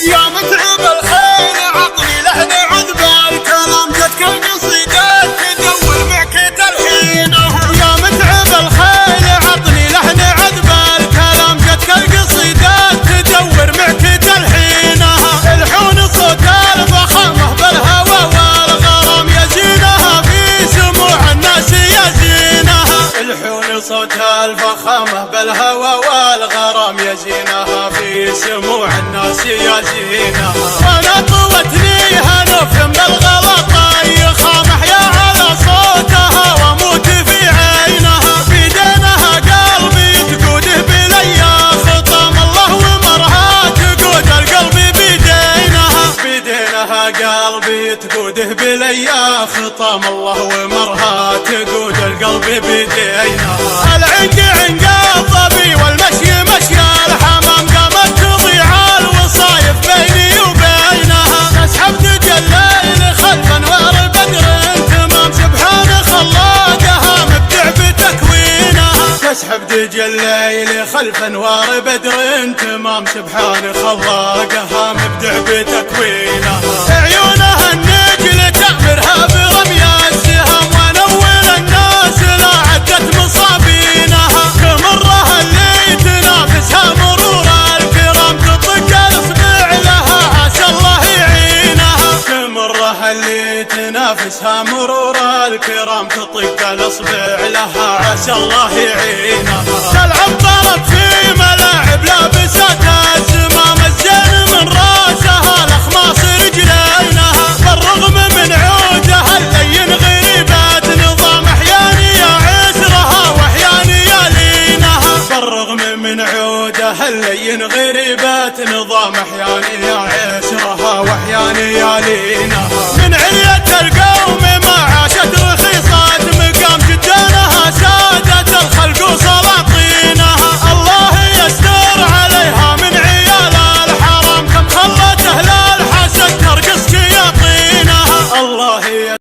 يا متعب الخيل عطني لحن عذبال كلام جدك القصيدات تدور معك تلحينه. يا متعب الخيل عطني لحن عذبال كلام جدك القصيدات تدور معك تلحينه. الحون صوت الفخامه بالهوى والغرام يزينها في سموع الناس يزينها. الحون صوت الفخامه بالهوى والغرام يزينها في سموع الناس يزينها. وانا طوتني هنف بالغلطه يخامح يا على صوتها واموت في عينها. بيدينها قلبي تقوده بليا خطام الله ومرها تقود القلب بيدينها. بيدينها قلبي تقوده بليا خطام الله ومرها تقود القلب بيدينها. العنق عنق الظبي والمشي مشي الحمام قامت تضيع الوصايف بيني وبينها. تسحب تجليل خلف انوار بدر تمام سبحان خلاقها مبدع بتكوينها. تسحب تجليل خلف انوار بدر تمام سبحان خلاقها مبدع بتكوينها. عيونها النجل تأمرها برمي السهام ونول الناس لا عدت مصابينها. تمرها اللي تنافسها مرور الكرام تطق الاصبع لها عسى الله يعينها. تمرها اللي تنافسها مرور الكرام تطق الاصبع لها عسى الله يعينها. تلعب طرب في ملاعب لابسات الزمام الزين من راسها الاخماص رجلينها. بالرغم من عودها اللين غريبات نظام احياني يا عسرها واحياني يا لينها. بالرغم من عودها اللين غريبات نظام احياني يا عسرها واحياني يا لينها. من علية القوم ما عاشت رخيصات مقام جدانها سادة الخلق وسلاطينها. الله يستر عليها من عيال الحرام كم خلت اهل الحسد ترقص شياطينها. الله يستر.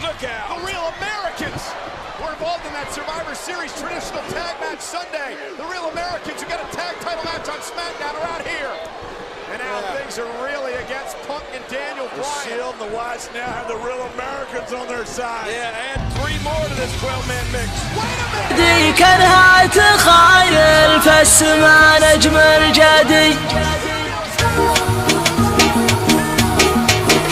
Look out. The Real Americans were involved in that Survivor Series traditional tag match Sunday. The Real Americans who got a tag title match on SmackDown are out here. And now things are really against Punk and Daniel Bryan. The Shield and the Watts now have the Real Americans on their side. Yeah, add 3 more to this 12-man mix. Wait a minute! دي كانها تخايل فالسما نجم الجدي.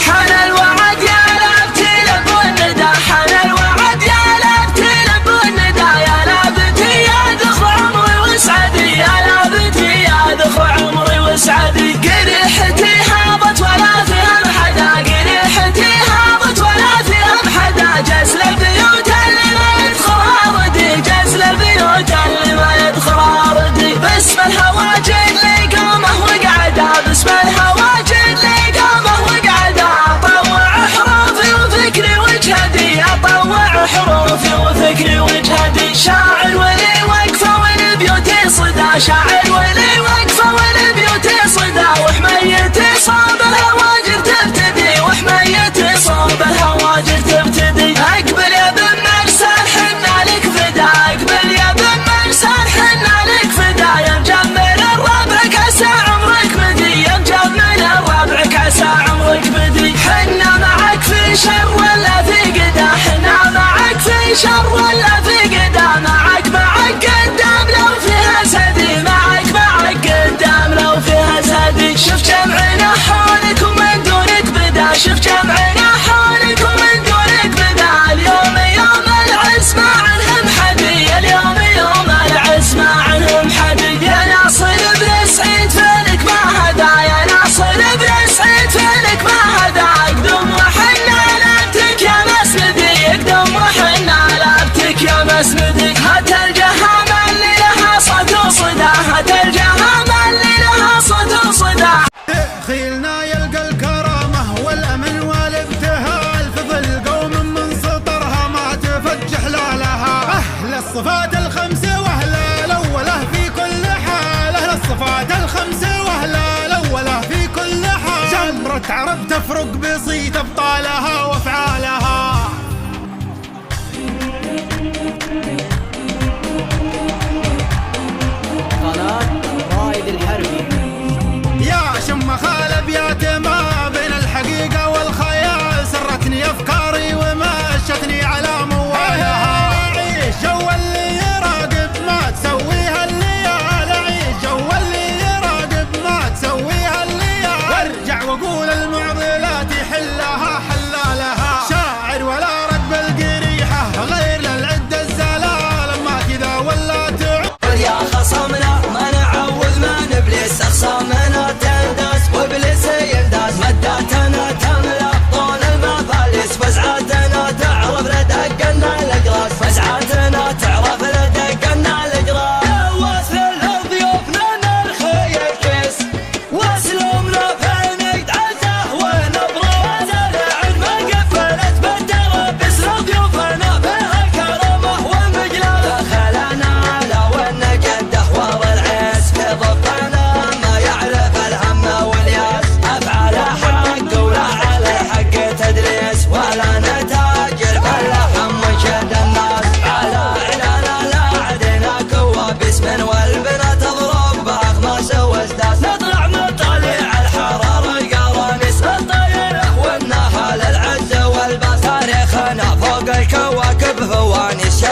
حان الوعد يا لابتي لبو الندى. حان الوعد يا لابتي لبو الندى. يا لابتي يا دخل عمري واسعدي. يا لابتي يا دخل عمري واسعدي. قريحتي هابط ولا فيها محدا. قريحتي هابط ولا فيها محدا. جزل البيوت اللي ما يدخلها ردي. جزل البيوت اللي ما يدخلها ردي. باسم الهواجر لي قامه وقعدا. باسم الهواجر لي قامه وقعدا. اطوع حروفي وفكري وجهدي. اطوع حروفي وفكري وجهدي. شاعر ولي وقفه والبيوت صدى. شاعر ولي وقفه والبيوت صدى. وحميتي صوب الهواجر تبتدي. وحميتي صوب الهواجر تبتدي. اقبل يا بن مرسل حنا لك فدا. اقبل يا بن مرسل حنا لك فدا. يا مجمل الربع كاسى عمرك بدي. يا مجمل الربع كاسى عمرك بدي. حنا معك في شر ولا في قدا. حنا معك في شر ولا في قدا. معك قدام لو فيها سدي. معك قدام لو فيها سدي. شوف جمعنا حولك ومن دونك بدا. شوف جمعنا حولك ومن دونك بدا. اليوم يوم العز ما عنهم حدي. اليوم يوم العز ما عنهم حدي. يا ناصر بن سعيد فينك ما هدا. يا ناصر بن سعيد فينك ما هدا. اقدم وحنا لابتك يا مسندي. اقدم وحنا لابتك يا مسندي. هات الجهامة اللي لها صوت وصدى. هات الجهامة اللي لها صوت وصدى. خيلنا يلقى الكرامة والأمن والابتهال في ظل قوم من سطرها ما تفج حلالها. أهل الصفات الخمسة وأهل الأولى في كل حال. أهل الصفات الخمسة وأهل الأولى في كل حال. جمرة عرب تفرق بصيت أبطالها وأفعالها. قناة رائد الحربي. يا شم خالد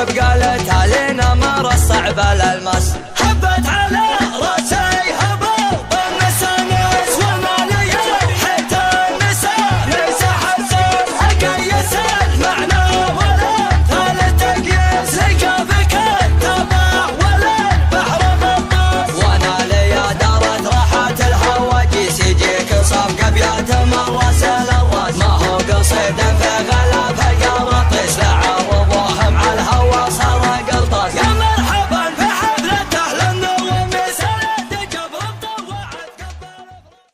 بقالت علينا مرة صعبة.